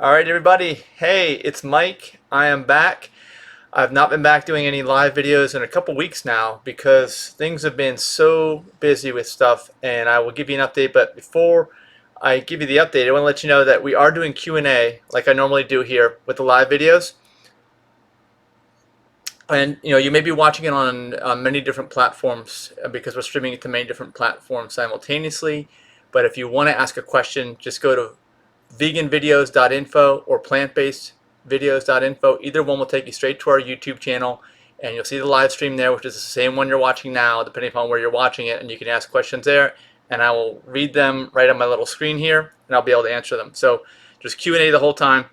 All right, everybody. Hey, it's Mike. I am back. I've not been back doing any live videos in a couple weeks now because things have been so busy with stuff, and I will give you an update. But before I give you the update, I want to let you know that we are doing Q&A like I normally do here with the live videos. And you may be watching it on many different platforms because we're streaming it to many different platforms simultaneously. But if you want to ask a question, just go to VeganVideos.info or PlantBasedVideos.info. Either one will take you straight to our YouTube channel, and you'll see the live stream there, which is the same one you're watching now, depending upon where you're watching it, and you can ask questions there, and I will read them right on my little screen here, and I'll be able to answer them. So just Q&A the whole time.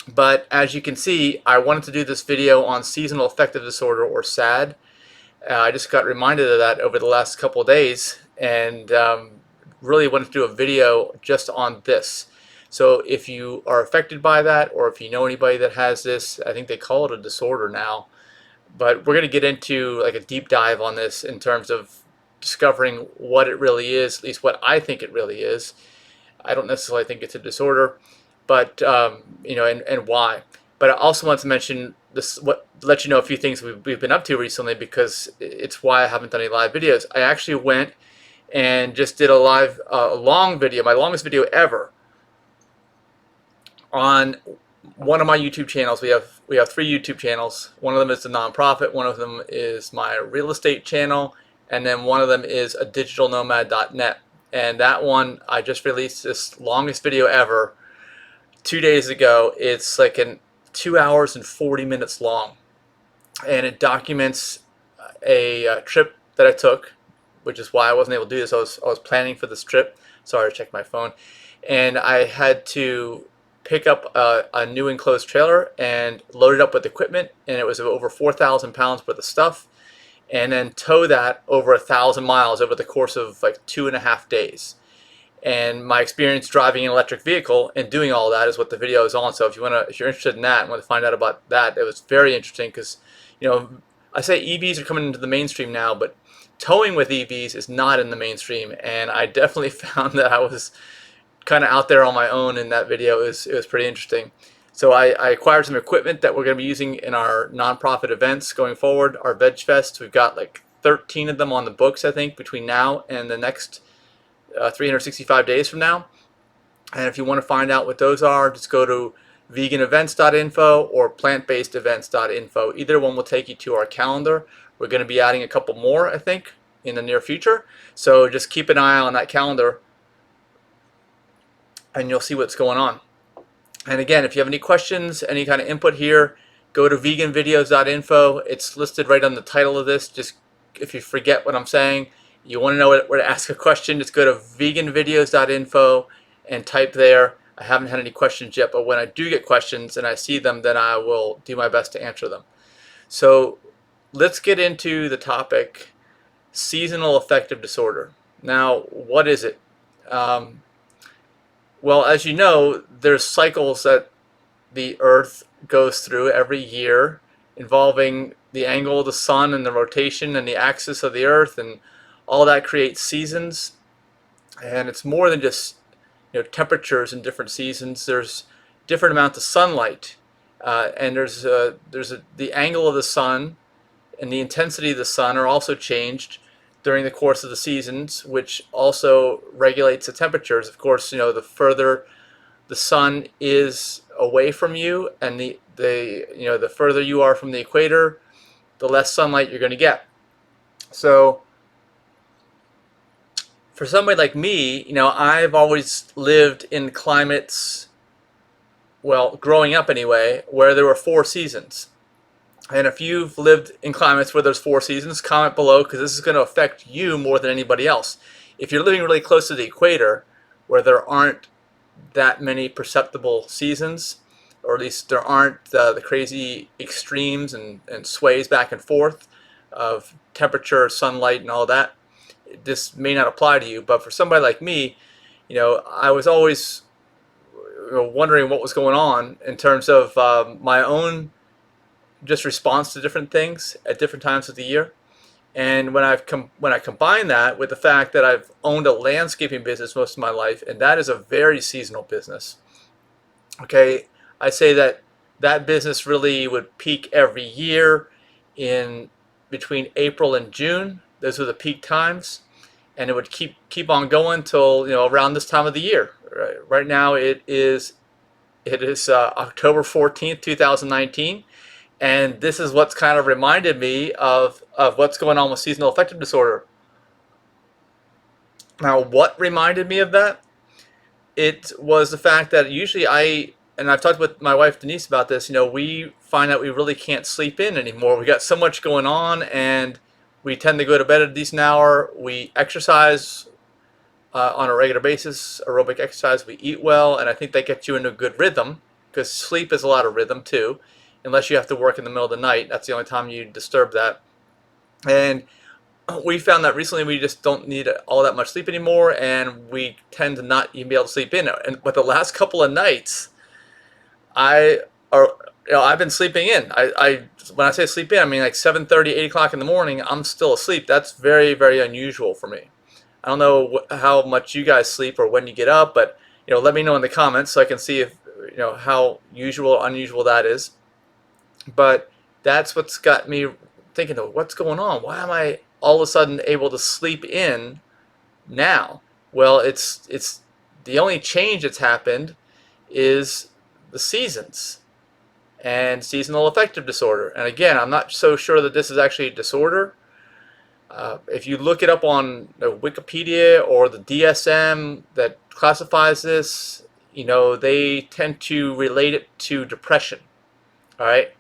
But as you can see, I wanted to do this video on seasonal affective disorder, or SAD. I just got reminded of that over the last couple of days, and really wanted to do a video just on this. So if you are affected by that, or if you know anybody that has this, I think they call it a disorder now, but we're going to get into like a deep dive on this in terms of discovering what it really is, at least what I think it really is. I don't necessarily think it's a disorder, but and why. But I also want to mention this, let you know a few things we've been up to recently, because it's why I haven't done any live videos. I actually went and just did a live, long video, my longest video ever, on one of my YouTube channels. We have three YouTube channels. One of them is the nonprofit, one of them is my real estate channel, and then one of them is a digitalnomad.net. And that one, I just released this longest video ever 2 days ago. It's like 2 hours and 40 minutes long, and it documents a trip that I took, which is why I wasn't able to do this. I was planning for this trip. Sorry, I checked my phone, and I had to pick up a new enclosed trailer and load it up with equipment, and it was over 4,000 pounds worth of stuff, and then tow that over 1,000 miles over the course of like 2.5 days. And my experience driving an electric vehicle and doing all that is what the video is on. So if you're interested in that and want to find out about that, it was very interesting, because I say EVs are coming into the mainstream now, but towing with EVs is not in the mainstream, and I definitely found that I was kind of out there on my own in that video. It was pretty interesting. So I acquired some equipment that we're going to be using in our nonprofit events going forward, our VegFest. We've got like 13 of them on the books, I think, between now and the next 365 days from now. And if you want to find out what those are, just go to VeganEvents.info or PlantBasedEvents.info. Either one will take you to our calendar. We're going to be adding a couple more, I think, in the near future. So just keep an eye on that calendar, and you'll see what's going on. And again, if you have any questions, any kind of input here, go to VeganVideos.info. It's listed right on the title of this. Just if you forget what I'm saying, you want to know where to ask a question, just go to VeganVideos.info and type there. I haven't had any questions yet, but when I do get questions and I see them, then I will do my best to answer them. So let's get into the topic, seasonal affective disorder. Now, what is it? Well, as you know, there's cycles that the Earth goes through every year, involving the angle of the sun and the rotation and the axis of the Earth, and all that creates seasons. And it's more than just temperatures in different seasons. There's different amounts of sunlight, and there's the angle of the sun and the intensity of the sun are also changed during the course of the seasons, which also regulates the temperatures. Of course, the further the sun is away from you, and the further you are from the equator, the less sunlight you're going to get. So for somebody like me, I've always lived in climates, well, growing up anyway, where there were 4 seasons. And if you've lived in climates where there's 4 seasons, comment below, because this is going to affect you more than anybody else. If you're living really close to the equator, where there aren't that many perceptible seasons, or at least there aren't the crazy extremes and sways back and forth of temperature, sunlight, and all that, this may not apply to you. But for somebody like me, I was always wondering what was going on in terms of my own just response to different things at different times of the year. And when I combine that with the fact that I've owned a landscaping business most of my life, and that is a very seasonal business, Okay, I say that that business really would peak every year in between April and June. Those are the peak times, and it would keep on going till around this time of the year. Right now it is October 14th, 2019, and this is what's kind of reminded me of what's going on with seasonal affective disorder. Now, what reminded me of that? It was the fact that usually and I've talked with my wife Denise about this, we find that we really can't sleep in anymore. We got so much going on, and we tend to go to bed at a decent hour. We exercise on a regular basis, aerobic exercise. We eat well, and I think that gets you into a good rhythm, because sleep is a lot of rhythm too, unless you have to work in the middle of the night. That's the only time you disturb that. And we found that recently we just don't need all that much sleep anymore, and we tend to not even be able to sleep in. But the last couple of nights, I are I've been sleeping in. I when I say sleep in, I mean like 7:30, 8 o'clock in the morning. I'm still asleep. That's very, very unusual for me. I don't know how much you guys sleep or when you get up, but let me know in the comments so I can see if how usual or unusual that is. But that's what's got me thinking of what's going on. Why am I all of a sudden able to sleep in now? Well, it's the only change that's happened is the seasons and seasonal affective disorder. And again, I'm not so sure that this is actually a disorder. If you look it up on Wikipedia or the DSM that classifies this, they tend to relate it to depression. All right,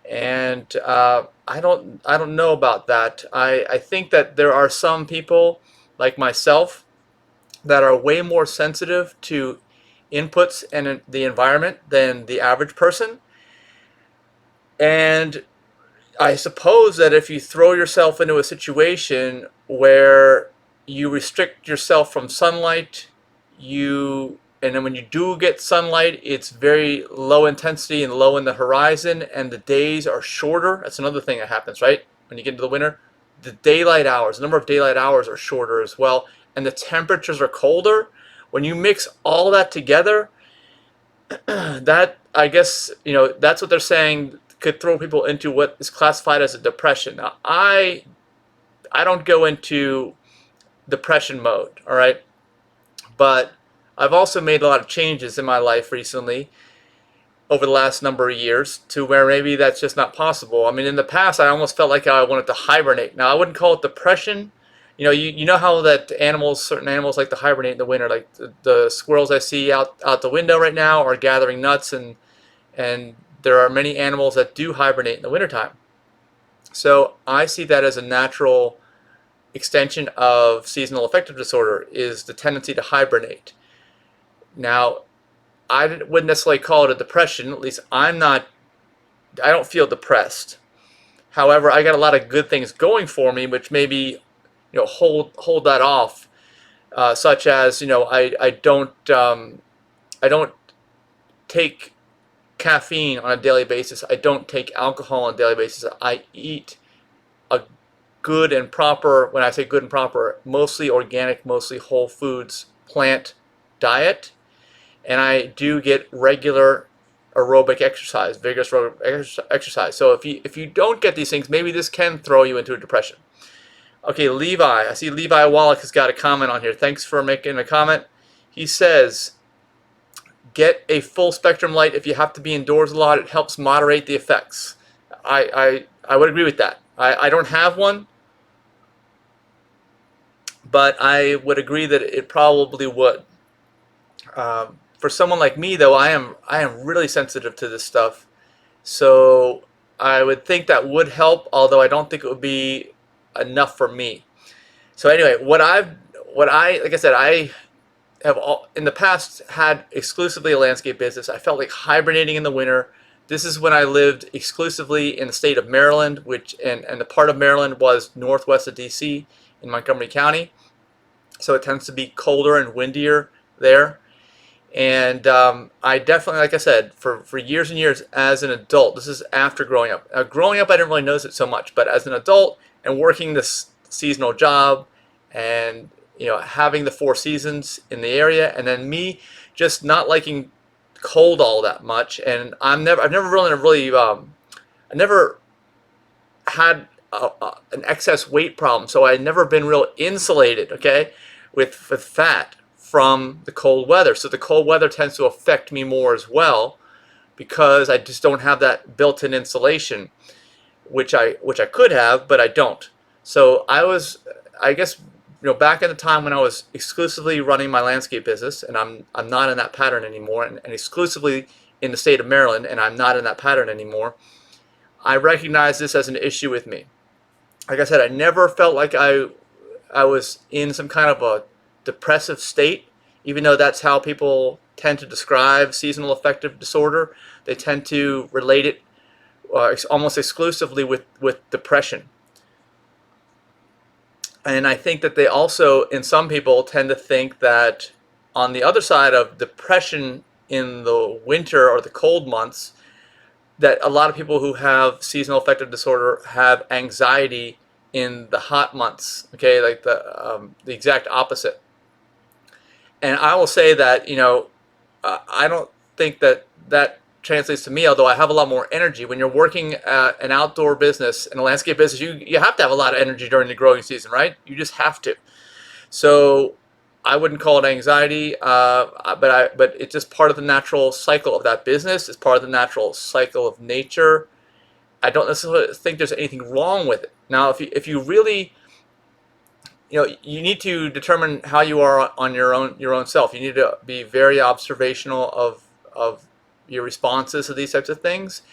and I don't know about that. I think that there are some people like myself that are way more sensitive to inputs and the environment than the average person. And I suppose that if you throw yourself into a situation where you restrict yourself from sunlight, and then when you do get sunlight, it's very low intensity and low in the horizon, and the days are shorter. That's another thing that happens, right? When you get into the winter, the number of daylight hours are shorter as well, and the temperatures are colder. When you mix all that together, that I guess that's what they're saying could throw people into what is classified as a depression. Now, I don't go into depression mode, all right, but I've also made a lot of changes in my life recently over the last number of years to where maybe that's just not possible. I mean, in the past, I almost felt like I wanted to hibernate. Now, I wouldn't call it depression. You know how that certain animals like to hibernate in the winter, like the squirrels I see out the window right now are gathering nuts, and there are many animals that do hibernate in the wintertime. So I see that as a natural extension of seasonal affective disorder, is the tendency to hibernate. Now, I wouldn't necessarily call it a depression. At least I don't feel depressed. However, I got a lot of good things going for me, which maybe hold that off. Such as I don't take caffeine on a daily basis. I don't take alcohol on a daily basis. I eat a good and proper, when I say good and proper, mostly organic, mostly whole foods, plant diet. And I do get regular aerobic exercise, vigorous aerobic exercise. So if you don't get these things, maybe this can throw you into a depression. Okay, Levi. I see Levi Wallach has got a comment on here. Thanks for making a comment. He says, get a full spectrum light if you have to be indoors a lot. It helps moderate the effects. I would agree with that. I don't have one, but I would agree that it probably would. For someone like me, though, I am really sensitive to this stuff, so I would think that would help. Although I don't think it would be enough for me. So anyway, like I said, I have in the past had exclusively a landscape business. I felt like hibernating in the winter. This is when I lived exclusively in the state of Maryland, and the part of Maryland was northwest of DC in Montgomery County. So it tends to be colder and windier there. And I definitely, like I said, for years and years as an adult, this is after growing up. Growing up, I didn't really notice it so much, but as an adult and working this seasonal job and having the 4 seasons in the area, and then me just not liking cold all that much, and I've never really I never had an excess weight problem, so I've never been real insulated, okay, with fat from the cold weather. So the cold weather tends to affect me more as well, because I just don't have that built-in insulation, which I could have, but I don't. So I guess, back in the time when I was exclusively running my landscape business, and I'm not in that pattern anymore, and exclusively in the state of Maryland, and I'm not in that pattern anymore, I recognize this as an issue with me. Like I said, I never felt like I was in some kind of a depressive state, even though that's how people tend to describe seasonal affective disorder. They tend to relate it almost exclusively with depression. And I think that they also, in some people, tend to think that on the other side of depression in the winter or the cold months, that a lot of people who have seasonal affective disorder have anxiety in the hot months, okay, like the exact opposite. And I will say that, I don't think that translates to me, although I have a lot more energy. When you're working an outdoor business and a landscape business, you have to have a lot of energy during the growing season, right? You just have to. So I wouldn't call it anxiety, but it's just part of the natural cycle of that business. It's part of the natural cycle of nature. I don't necessarily think there's anything wrong with it. Now, if you really, you need to determine how you are on your own self. You need to be very observational of your responses to these types of things,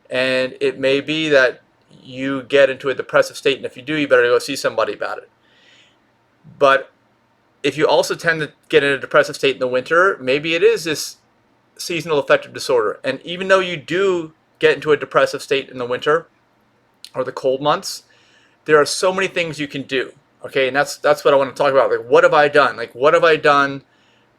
and it may be that you get into a depressive state, and if you do, you better go see somebody about it. But if you also tend to get in a depressive state in the winter, maybe it is this seasonal affective disorder. And even though you do get into a depressive state in the winter or the cold months, there are so many things you can do. Okay, and that's what I want to talk about. Like, what have I done? Like, what have I done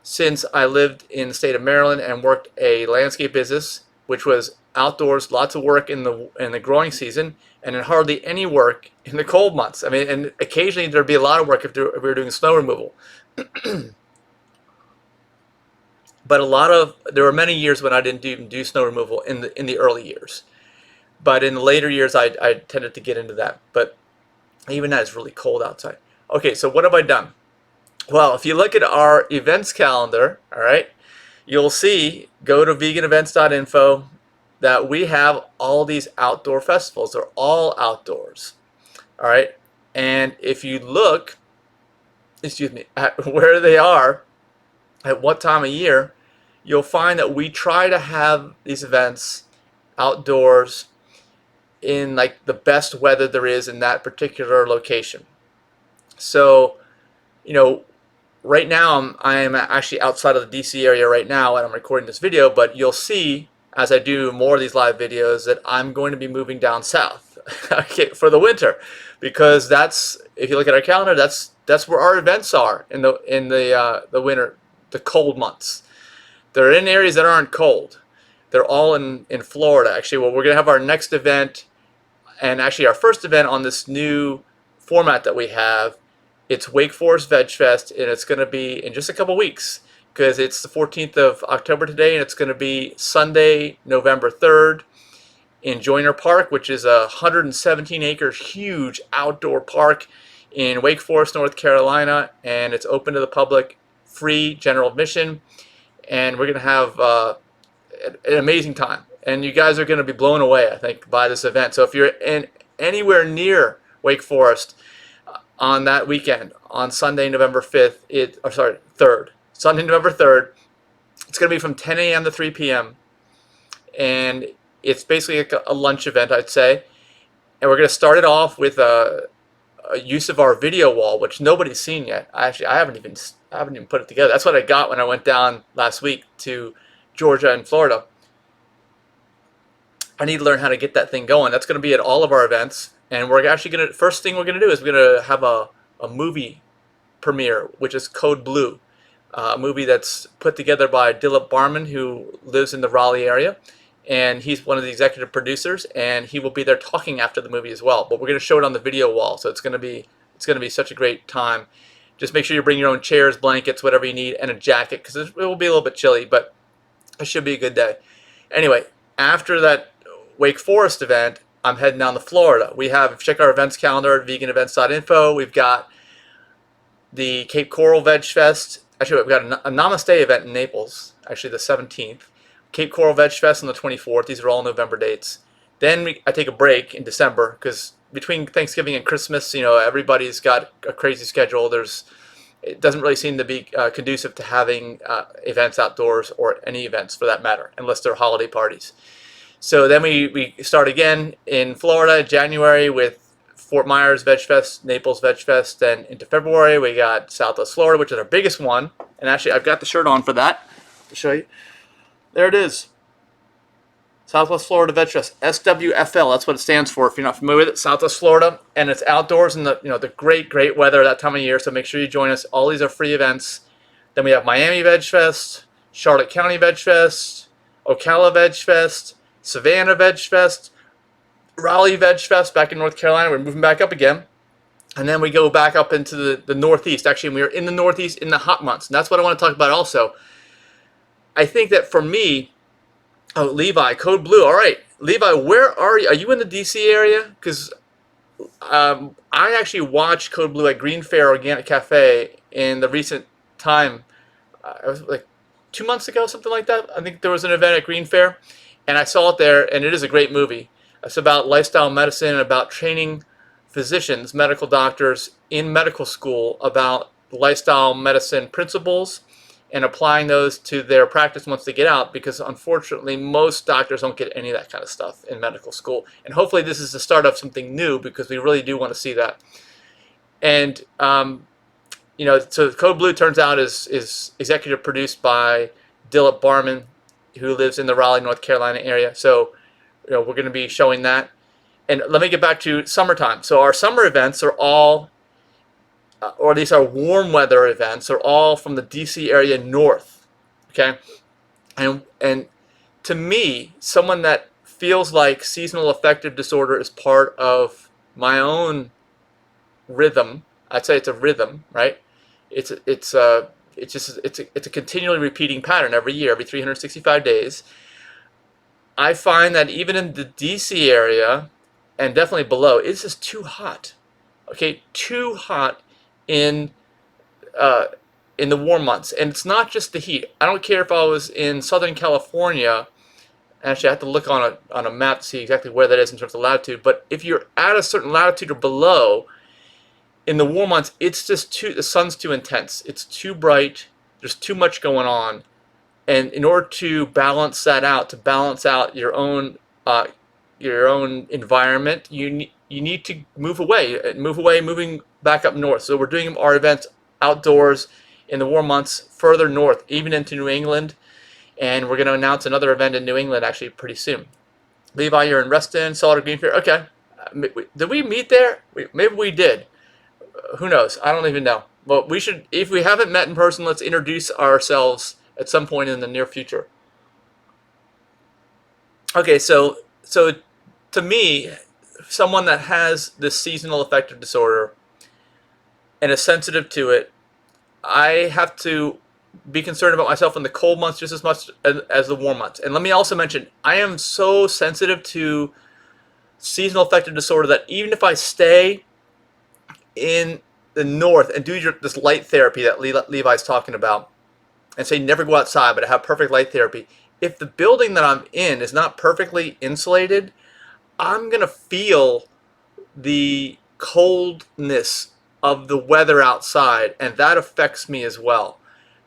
since I lived in the state of Maryland and worked a landscape business, which was outdoors, lots of work in the growing season, and then hardly any work in the cold months. I mean, and occasionally there'd be a lot of work if we were doing snow removal. But there were many years when I didn't even do snow removal in the early years. But in the later years, I tended to get into that. But even that is really cold outside. Okay, so what have I done? Well, if you look at our events calendar, all right, you'll see, go to VeganVideos.info, that we have all these outdoor festivals. They're all outdoors, all right? And if you look, at where they are, at what time of year, you'll find that we try to have these events outdoors in like the best weather there is in that particular location. So, right now I'm actually outside of the DC area right now, and I'm recording this video, but you'll see as I do more of these live videos that I'm going to be moving down south okay, for the winter, because that's, if you look at our calendar, that's where our events are in the winter, the cold months. They're in areas that aren't cold. They're all in Florida. Actually, well, we're going to have our next event, and actually our first event on this new format that we have. It's Wake Forest VegFest, and it's going to be in just a couple weeks, because it's the 14th of October today, and it's going to be Sunday, November 3rd in Joyner Park, which is a 117-acre huge outdoor park in Wake Forest, North Carolina, and it's open to the public, free, general admission, and we're going to have an amazing time. And you guys are going to be blown away, I think, by this event. So if you're anywhere near Wake Forest on that weekend, on Sunday, November 3rd, Sunday, November 3rd, it's going to be from 10 a.m. to 3 p.m. And it's basically a lunch event, I'd say. And we're going to start it off with a use of our video wall, which nobody's seen yet. I haven't even put it together. That's what I got when I went down last week to Georgia and Florida. I need to learn how to get that thing going. That's going to be at all of our events. And we're actually going to, first thing we're going to do is we're going to have a movie premiere, which is Code Blue, a movie that's put together by Dilip Barman, who lives in the Raleigh area. And he's one of the executive producers, and he will be there talking after the movie as well. But we're going to show it on the video wall, so it's going to be such a great time. Just make sure you bring your own chairs, blankets, whatever you need, and a jacket, because it will be a little bit chilly. But It should be a good day. Anyway, after that Wake Forest event, I'm heading down to Florida. We have, if you check our events calendar at VeganVideos.info, we've got the Cape Coral VegFest. Actually, we've got a Namaste event in Naples, actually the 17th. Cape Coral VegFest on the 24th. These are all November dates. Then I take a break in December because between Thanksgiving and Christmas, everybody's got a crazy schedule. It doesn't really seem to be conducive to having events outdoors, or any events for that matter, unless they're holiday parties. So then we start again in Florida in January with Fort Myers VegFest, Naples VegFest. Then into February we got Southwest Florida, which is our biggest one. And actually I've got the shirt on for that to show you. There it is. Southwest Florida VegFest, SWFL. That's what it stands for. If you're not familiar with it, Southwest Florida, and it's outdoors in the great weather that time of year. So make sure you join us. All these are free events. Then we have Miami VegFest, Charlotte County VegFest, Ocala VegFest, Savannah VegFest, Raleigh VegFest back in North Carolina. We're moving back up again. And then we go back up into the Northeast. Actually, we are in the Northeast in the hot months. And that's what I want to talk about also. I think that for me, oh, Levi, Code Blue. All right. Levi, where are you? Are you in the D.C. area? Because I actually watched Code Blue at Green Fair Organic Cafe in the recent time. It was like 2 months ago, something like that. I think there was an event at Green Fair, and I saw it there, and it is a great movie. It's about lifestyle medicine and about training physicians, medical doctors in medical school about lifestyle medicine principles and applying those to their practice once they get out, because unfortunately most doctors don't get any of that kind of stuff in medical school. And hopefully this is the start of something new, because we really do want to see that. And so Code Blue turns out is executive produced by Dilip Barman, who lives in the Raleigh, North Carolina area. So we're going to be showing that. And let me get back to summertime. So our summer events are all, or at least our warm weather events, are all from the DC area north. Okay, and to me, someone that feels like seasonal affective disorder is part of my own rhythm. I'd say it's a rhythm, right? It's a continually repeating pattern every year, every 365 days. I find that even in the DC area, and definitely below, it's just too hot. Okay, too hot in the warm months. And it's not just the heat. I don't care if I was in Southern California. Actually, I have to look on a map to see exactly where that is in terms of latitude. But if you're at a certain latitude or below, in the warm months, it's just the sun's too intense. It's too bright. There's too much going on. And in order to balance that out, to balance out your own environment, you need to moving back up north. So we're doing our events outdoors in the warm months, further north, even into New England. And we're going to announce another event in New England actually pretty soon. Levi, you're in Reston, Salter, Green Fair. Okay. Did we meet there? Maybe we did. Who knows? I don't even know. But we should, if we haven't met in person, let's introduce ourselves at some point in the near future. Okay, so to me, someone that has this seasonal affective disorder and is sensitive to it, I have to be concerned about myself in the cold months just as much as the warm months. And let me also mention, I am so sensitive to seasonal affective disorder that even if I stay in the north and do this light therapy that Levi's talking about, and say never go outside, but I have perfect light therapy, if the building that I'm in is not perfectly insulated, I'm going to feel the coldness of the weather outside, and that affects me as well.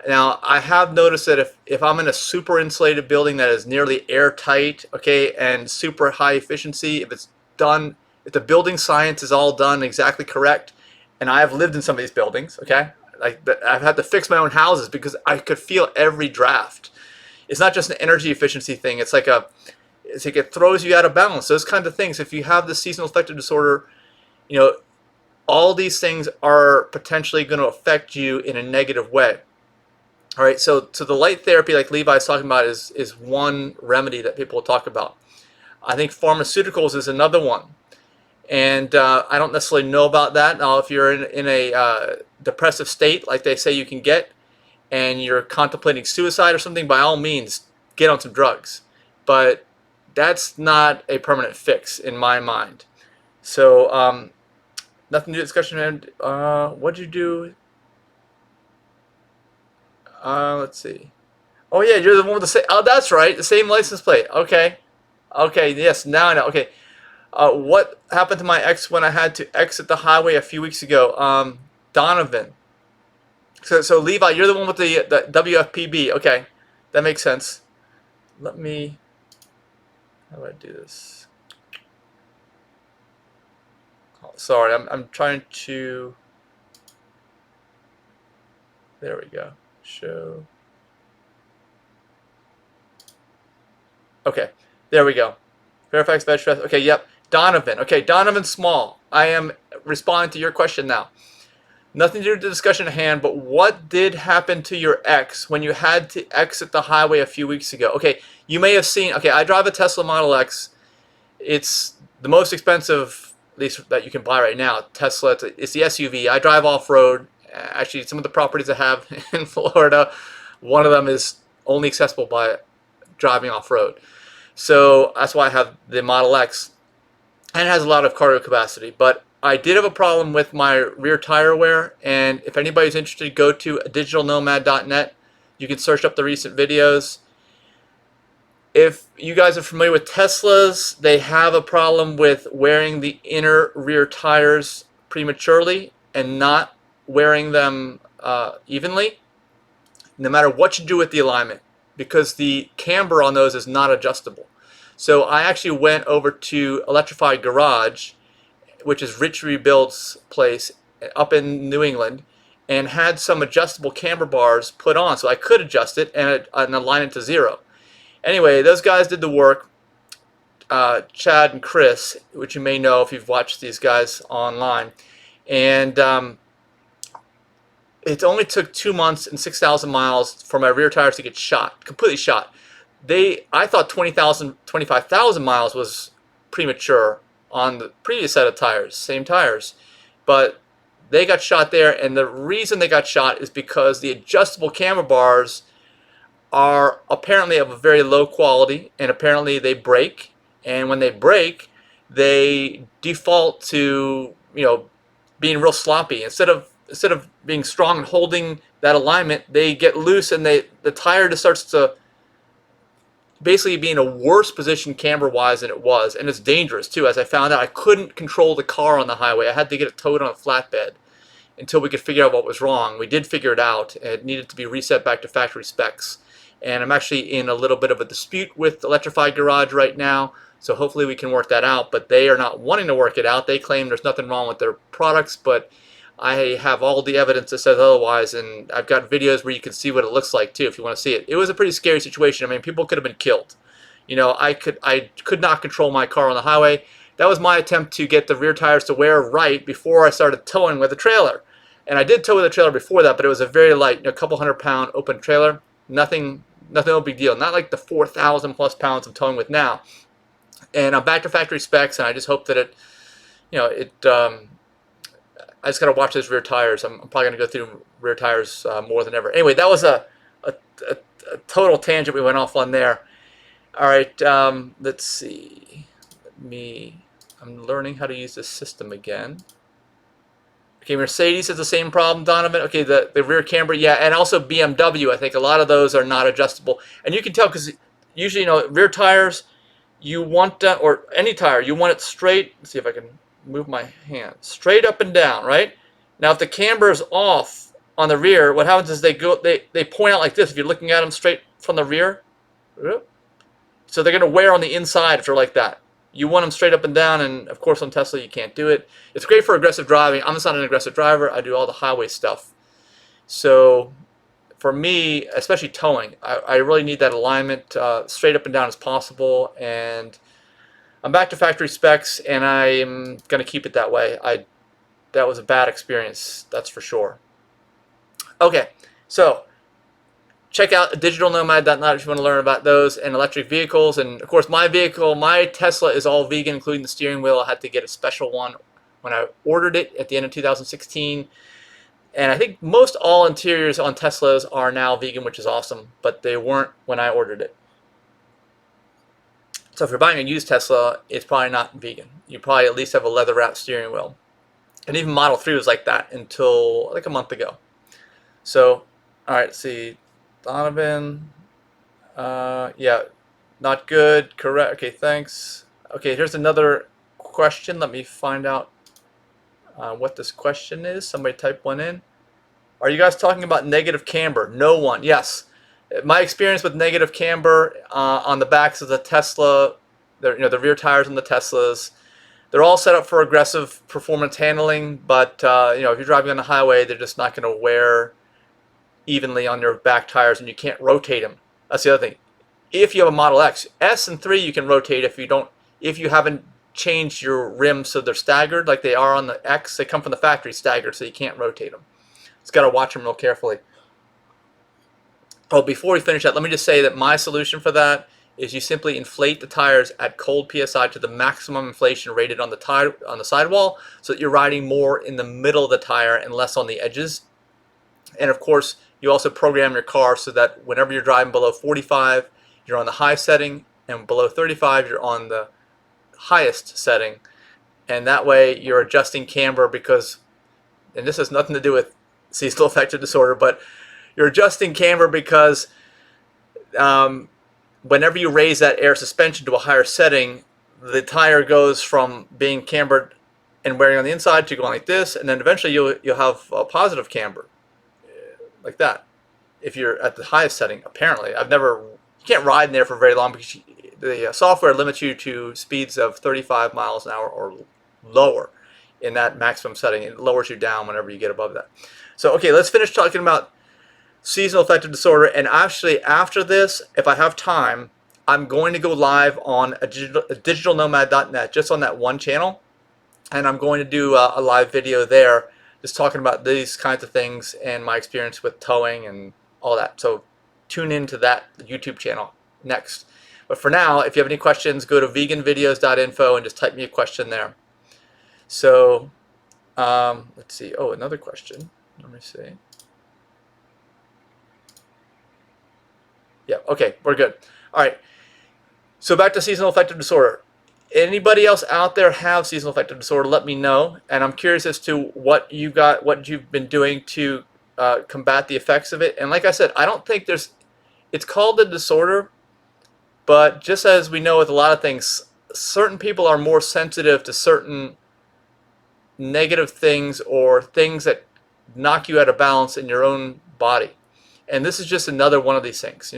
Now, I have noticed that if I'm in a super insulated building that is nearly airtight, okay, and super high efficiency, if the building science is all done exactly correct, and I have lived in some of these buildings, okay, I've had to fix my own houses because I could feel every draft. It's not just an energy efficiency thing. It's like it throws you out of balance. Those kinds of things. If you have the seasonal affective disorder, all these things are potentially going to affect you in a negative way. All right. So the light therapy, like Levi's talking about, is one remedy that people talk about. I think pharmaceuticals is another one. And I don't necessarily know about that. Now, if you're in a depressive state, like they say you can get, and you're contemplating suicide or something, by all means, get on some drugs. But that's not a permanent fix in my mind. So nothing to do discussion. And what'd you do? Let's see. Oh yeah, you're the one with the same. Oh, that's right, the same license plate. Okay, okay, yes, now I know. Okay, what happened to my ex when I had to exit the highway a few weeks ago? Donovan. So Levi, you're the one with the WFPB. Okay, that makes sense. Let me. How do I do this? Oh, sorry, I'm trying to. There we go. Show. Okay, there we go. Fairfax VegFest. Okay, yep. Donovan. Okay, Donovan Small. I am responding to your question now. Nothing to do with the discussion at hand, but what did happen to your ex when you had to exit the highway a few weeks ago? Okay, you may have seen. Okay, I drive a Tesla Model X. It's the most expensive, at least that you can buy right now. Tesla. It's the SUV. I drive off-road. Actually, some of the properties I have in Florida, one of them is only accessible by driving off-road. So that's why I have the Model X, and it has a lot of cargo capacity. But I did have a problem with my rear tire wear, and if anybody's interested, go to digitalnomad.net. You can search up the recent videos. If you guys are familiar with Teslas, they have a problem with wearing the inner rear tires prematurely and not wearing them evenly, no matter what you do with the alignment, because the camber on those is not adjustable. So I actually went over to Electrified Garage, which is Rich Rebuild's place up in New England, and had some adjustable camber bars put on so I could adjust it and align it to 0. Anyway, those guys did the work, Chad and Chris, which you may know if you've watched these guys online. And it only took 2 months and 6,000 miles for my rear tires to get shot, completely shot. I thought 20,000, 25,000 miles was premature on the previous set of tires, same tires. But they got shot there, and the reason they got shot is because the adjustable camber bars are apparently of a very low quality, and apparently they break. And when they break, they default to, you know, being real sloppy. Instead of being strong and holding that alignment, they get loose, and the tire just starts to basically be in a worse position camber-wise than it was. And it's dangerous, too. As I found out, I couldn't control the car on the highway. I had to get it towed on a flatbed until we could figure out what was wrong. We did figure it out. It needed to be reset back to factory specs. And I'm actually in a little bit of a dispute with Electrified Garage right now, so hopefully we can work that out. But they are not wanting to work it out. They claim there's nothing wrong with their products, but I have all the evidence that says otherwise, and I've got videos where you can see what it looks like too if you want to see it. It was a pretty scary situation. I mean, people could have been killed. You know, I could not control my car on the highway. That was my attempt to get the rear tires to wear right before I started towing with the trailer. And I did tow with a trailer before that, but it was a very light, you know, a couple 100-pound open trailer. Nothing, no big deal. Not like the 4,000 plus pounds I'm towing with now. And I'm back to factory specs, and I just hope that it, you know, I just got to watch those rear tires. I'm probably going to go through rear tires more than ever. Anyway, that was a total tangent we went off on there. All right, let's see. I'm learning how to use this system again. Okay, Mercedes has the same problem, Donovan. Okay, the rear camber, yeah, and also BMW. I think a lot of those are not adjustable. And you can tell because usually, you know, rear tires, you want, or any tire, you want it straight. Let's see if I can move my hand. Straight up and down, right? Now, if the camber is off on the rear, what happens is they point out like this. If you're looking at them straight from the rear, so they're going to wear on the inside if they're like that. You want them straight up and down, and of course on Tesla you can't do it. It's great for aggressive driving. I'm just not an aggressive driver. I do all the highway stuff. So for me, especially towing, I really need that alignment straight up and down as possible. And I'm back to factory specs, and I'm going to keep it that way. That was a bad experience, that's for sure. Okay, so check out digitalnomad.net if you want to learn about those and electric vehicles. And of course, my vehicle, my Tesla, is all vegan, including the steering wheel. I had to get a special one when I ordered it at the end of 2016. And I think most all interiors on Teslas are now vegan, which is awesome, but they weren't when I ordered it. So if you're buying a used Tesla, it's probably not vegan. You probably at least have a leather wrapped steering wheel. And even Model 3 was like that until like a month ago. So, all right, let's see. Donovan, yeah, not good, correct. Okay, thanks. Okay, here's another question. Let me find out what this question is. Somebody type one in. Are you guys talking about negative camber? No one. Yes. My experience with negative camber on the backs of the Tesla, the rear tires on the Teslas, they're all set up for aggressive performance handling, but if you're driving on the highway, they're just not going to wear evenly on your back tires, and you can't rotate them. That's the other thing. If you have a Model X, S and 3 you can rotate if you haven't changed your rims so they're staggered like they are on the X. They come from the factory staggered, so you can't rotate them. Just got to watch them real carefully. Oh, before we finish that, let me just say that my solution for that is you simply inflate the tires at cold PSI to the maximum inflation rated on the sidewall, so that you're riding more in the middle of the tire and less on the edges. And of course, you also program your car so that whenever you're driving below 45, you're on the high setting, and below 35, you're on the highest setting. And that way, you're adjusting camber because, and this has nothing to do with seasonal affective disorder, but you're adjusting camber because whenever you raise that air suspension to a higher setting, the tire goes from being cambered and wearing on the inside to going like this, and then eventually you'll have a positive camber, like that. If you're at the highest setting, apparently. You can't ride in there for very long because the software limits you to speeds of 35 miles an hour or lower in that maximum setting. It lowers you down whenever you get above that. So, okay, let's finish talking about seasonal affective disorder. And actually, after this, if I have time, I'm going to go live on digitalnomad.net, just on that one channel. And I'm going to do a live video there, just talking about these kinds of things and my experience with towing and all that. So tune into that YouTube channel next. But for now, if you have any questions, go to VeganVideos.info and just type me a question there. So let's see. Oh, another question. Let me see. Yeah, okay, we're good. All right. So back to seasonal affective disorder. Anybody else out there have seasonal affective disorder? Let me know. And I'm curious as to what you've been doing to combat the effects of it. And like I said, I don't think it's called a disorder, but just as we know with a lot of things, certain people are more sensitive to certain negative things or things that knock you out of balance in your own body. And this is just another one of these things.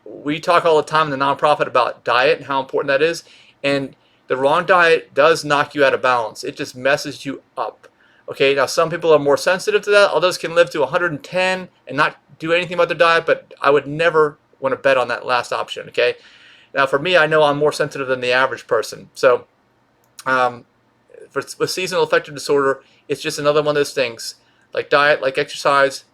We talk all the time in the nonprofit about diet and how important that is. And the wrong diet does knock you out of balance. It just messes you up. Okay, now some people are more sensitive to that. Others can live to 110 and not do anything about their diet, but I would never want to bet on that last option. Okay, now for me, I know I'm more sensitive than the average person. So with seasonal affective disorder, it's just another one of those things. Like diet, like exercise,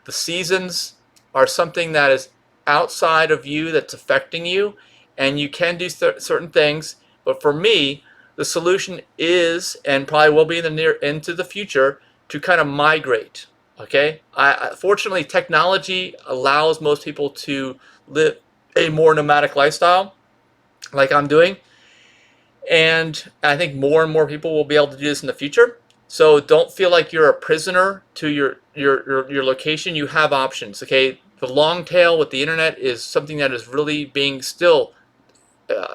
the seasons are something that is outside of you that's affecting you, and you can do certain things. But for me, the solution is, and probably will be in the into the future, to kind of migrate. Okay, fortunately, technology allows most people to live a more nomadic lifestyle, like I'm doing, and I think more and more people will be able to do this in the future. So don't feel like you're a prisoner to your location. You have options. Okay, the long tail with the internet is something that is really being still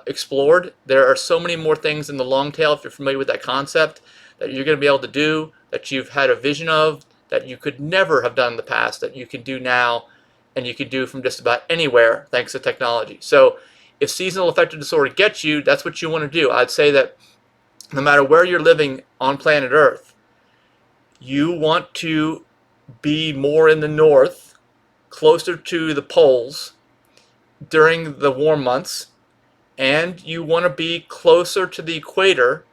explored. There are so many more things in the long tail, if you're familiar with that concept, that you're going to be able to do, that you've had a vision of, that you could never have done in the past, that you can do now, and you can do from just about anywhere thanks to technology. So if seasonal affective disorder gets you, that's what you want to do. I'd say that no matter where you're living on planet Earth, you want to be more in the north, closer to the poles during the warm months, and you want to be closer to the equator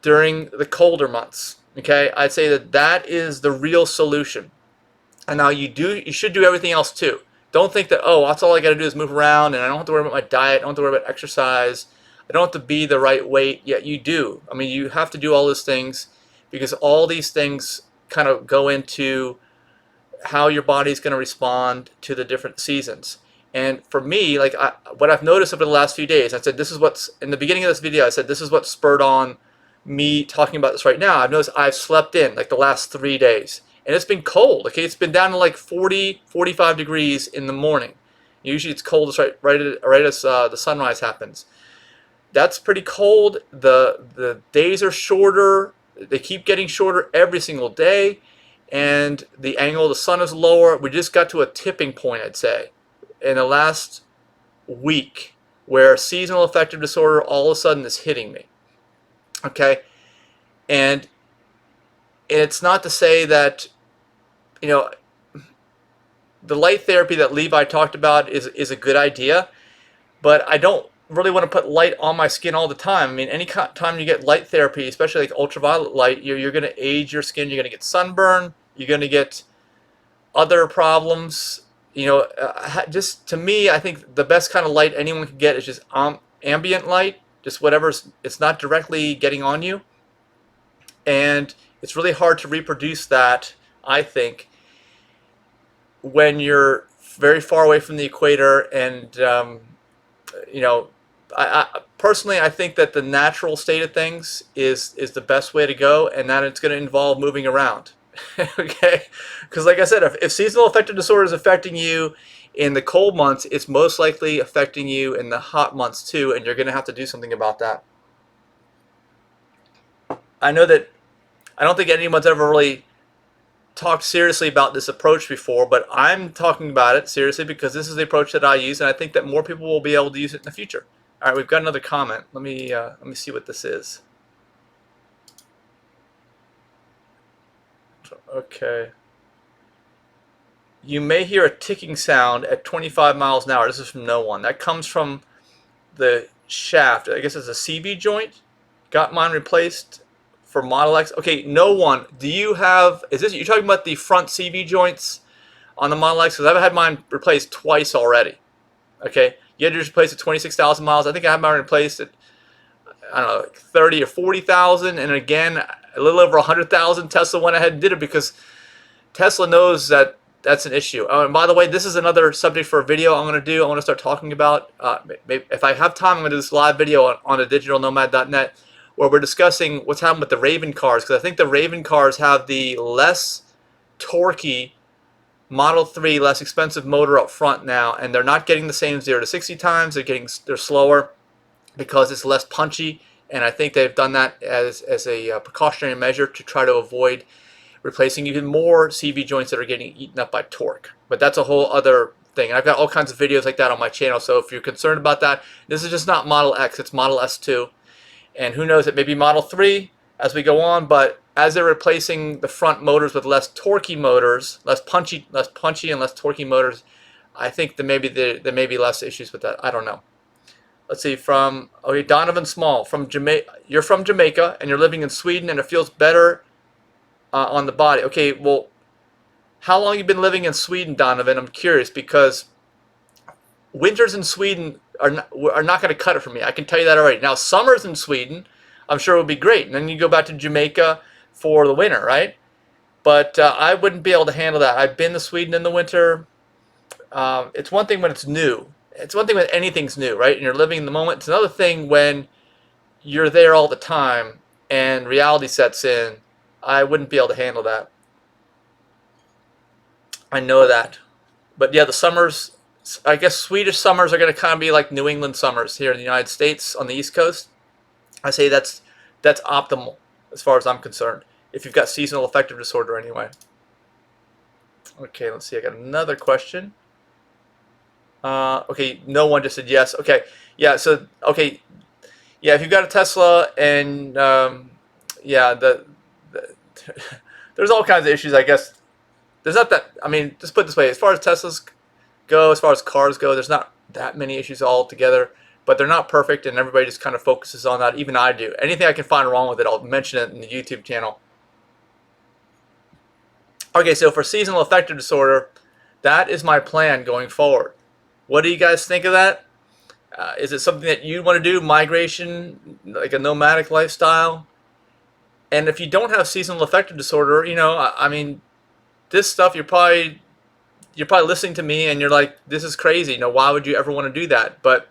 during the colder months. Okay, I'd say that is the real solution. And now you should do everything else too. Don't think that, oh, that's all I got to do is move around and I don't have to worry about my diet, I don't have to worry about exercise, I don't have to be the right weight. Yet you do. I mean, you have to do all those things because all these things kind of go into how your body's going to respond to the different seasons. And for me, like what I've noticed over the last few days, I said this is what's in the beginning of this video. I said this is what spurred on me talking about this right now. I've noticed I've slept in like the last 3 days, and it's been cold. Okay, it's been down to like 40, 45 degrees in the morning. Usually it's cold right as the sunrise happens. That's pretty cold. The days are shorter. They keep getting shorter every single day, and the angle of the sun is lower. We just got to a tipping point, I'd say, in the last week where seasonal affective disorder all of a sudden is hitting me. Okay, and it's not to say that, you know, the light therapy that Levi talked about is a good idea, but I don't really want to put light on my skin all the time. I mean, any time you get light therapy, especially like ultraviolet light, you're going to age your skin. You're going to get sunburn. You're going to get other problems. You know, just to me, I think the best kind of light anyone can get is just ambient light, just whatever's, it's not directly getting on you. And it's really hard to reproduce that, I think, when you're very far away from the equator. And, you know, personally, I think that the natural state of things is the best way to go, and that it's going to involve moving around. Okay, because like I said, if seasonal affective disorder is affecting you in the cold months, it's most likely affecting you in the hot months too, and you're going to have to do something about that. I know that I don't think anyone's ever really talked seriously about this approach before, but I'm talking about it seriously because this is the approach that I use, and I think that more people will be able to use it in the future. All right, we've got another comment. Let me see what this is. Okay. You may hear a ticking sound at 25 miles an hour. This is from no one. That comes from the shaft. I guess it's a CV joint. Got mine replaced for Model X. Okay, no one. Do you have, is this, you're talking about the front CV joints on the Model X? Because I've had mine replaced twice already. Okay, you had to replace it 26,000 miles. I think I had mine replaced at, I don't know, like 30 or 40,000, and again, a little over 100,000. Tesla went ahead and did it because Tesla knows that that's an issue. Oh, and by the way, this is another subject for a video I'm going to do. I want to start talking about, if I have time, I'm going to do this live video on digitalnomad.net where we're discussing what's happened with the Raven cars, because I think the Raven cars have the less torquey Model 3, less expensive motor up front now, and they're not getting the same 0 to 60 times. They're slower because it's less punchy, and I think they've done that as a precautionary measure to try to avoid replacing even more CV joints that are getting eaten up by torque. But that's a whole other thing. And I've got all kinds of videos like that on my channel, so if you're concerned about that, this is just not Model X, it's Model S too. And who knows, it may be Model 3 as we go on, but as they're replacing the front motors with less torquey motors, less punchy and less torquey motors, I think there may be less issues with that. I don't know. Let's see, from, okay, Donovan Small, from Jamaica. You're from Jamaica and you're living in Sweden and it feels better on the body. Okay, well, how long have you been living in Sweden, Donovan? I'm curious, because winters in Sweden are not going to cut it for me. I can tell you that already. Now, summers in Sweden, I'm sure would be great. And then you go back to Jamaica for the winter, right? But I wouldn't be able to handle that. I've been to Sweden in the winter. It's one thing when it's new. It's one thing when anything's new, right? And you're living in the moment. It's another thing when you're there all the time and reality sets in. I wouldn't be able to handle that. I know that. But yeah, the summers, I guess Swedish summers are going to kind of be like New England summers here in the United States on the East Coast. I say that's optimal as far as I'm concerned, if you've got seasonal affective disorder anyway. Okay, let's see. I got another question. Okay, no one just said yes. Okay, yeah, so, okay, yeah, if you've got a Tesla and, yeah, there's all kinds of issues, I guess. There's not that, I mean, just put it this way, as far as Teslas go, as far as cars go, there's not that many issues altogether, but they're not perfect, and everybody just kind of focuses on that. Even I do. Anything I can find wrong with it, I'll mention it in the YouTube channel. Okay, so for seasonal affective disorder, that is my plan going forward. What do you guys think of that? Is it something that you want to do, migration, like a nomadic lifestyle? And if you don't have seasonal affective disorder, you know, I mean, this stuff you're probably you're probably listening to me and you're like, this is crazy. Why would you ever want to do that? But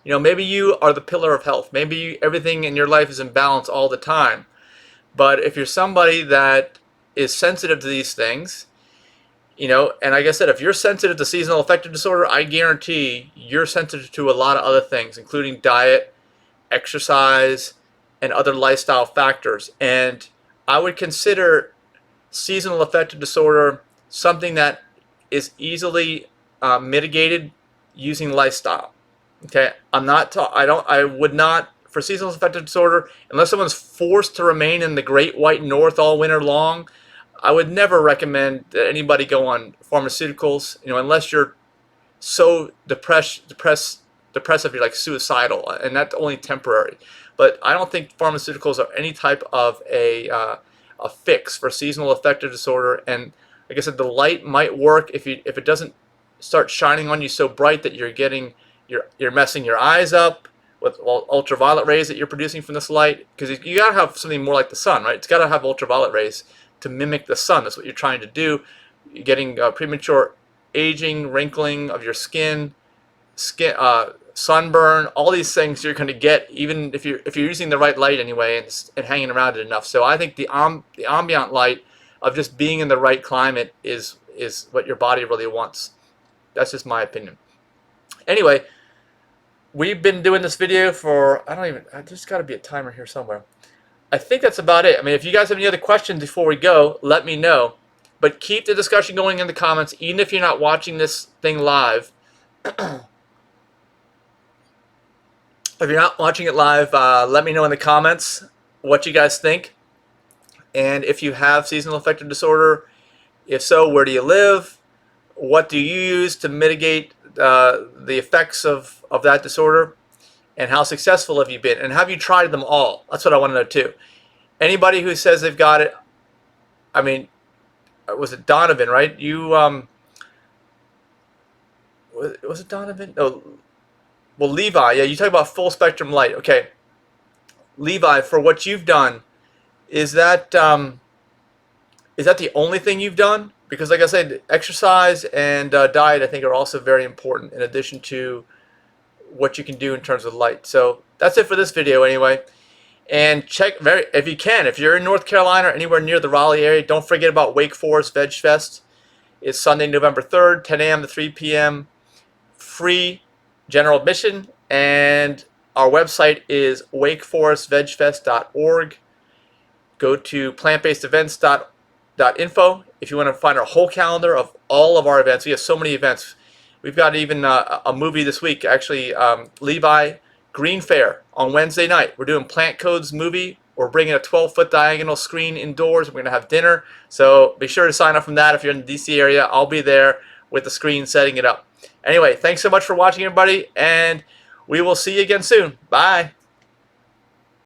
maybe you are the pillar of health. Maybe everything in your life is in balance all the time. But if you're somebody that is sensitive to these things, and like I said, if you're sensitive to seasonal affective disorder, I guarantee you're sensitive to a lot of other things, including diet, exercise, and other lifestyle factors. And I would consider seasonal affective disorder something that is easily mitigated using lifestyle. Okay, I would not, for seasonal affective disorder, unless someone's forced to remain in the Great White North all winter long, I would never recommend that anybody go on pharmaceuticals, unless you're so depressive, you're like suicidal, and that's only temporary. But I don't think pharmaceuticals are any type of a fix for seasonal affective disorder. And like I said, the light might work if it doesn't start shining on you so bright that you're messing your eyes up with ultraviolet rays that you're producing from this light, because you gotta have something more like the sun, right? It's gotta have ultraviolet rays to mimic the sun. That's what you're trying to do. You're getting premature aging, wrinkling of your skin, sunburn, all these things you're going to get, even if you're using the right light anyway and hanging around it enough. So I think the ambient light of just being in the right climate is what your body really wants. That's just my opinion. Anyway, we've been doing this video for, I just got to be a timer here somewhere. I think that's about it. I mean, if you guys have any other questions before we go, let me know. But keep the discussion going in the comments, even if you're not watching this thing live. If you're not watching it live, let me know in the comments what you guys think. And if you have seasonal affective disorder, if so, where do you live? What do you use to mitigate the effects of that disorder? And how successful have you been? And have you tried them all? That's what I want to know too. Anybody who says they've got it, I mean, was it Donovan, right? You, was it Donovan? No, well, Levi, yeah, you talk about full spectrum light. Okay, Levi, for what you've done, is that the only thing you've done? Because like I said, exercise and diet, I think, are also very important in addition to what you can do in terms of light. So that's it for this video anyway. And if you can, if you're in North Carolina or anywhere near the Raleigh area, don't forget about Wake Forest VegFest. It's Sunday, November 3rd, 10 a.m. to 3 p.m. Free general admission, and our website is wakeforestvegfest.org. Go to plantbasedevents.info if you want to find our whole calendar of all of our events. We have so many events. We've got even a movie this week, actually, Levi Green Fair on Wednesday night. We're doing Plant Codes movie. We're bringing a 12-foot diagonal screen indoors. We're going to have dinner. So be sure to sign up from that if you're in the DC area. I'll be there with the screen setting it up. Anyway, thanks so much for watching, everybody, and we will see you again soon. Bye.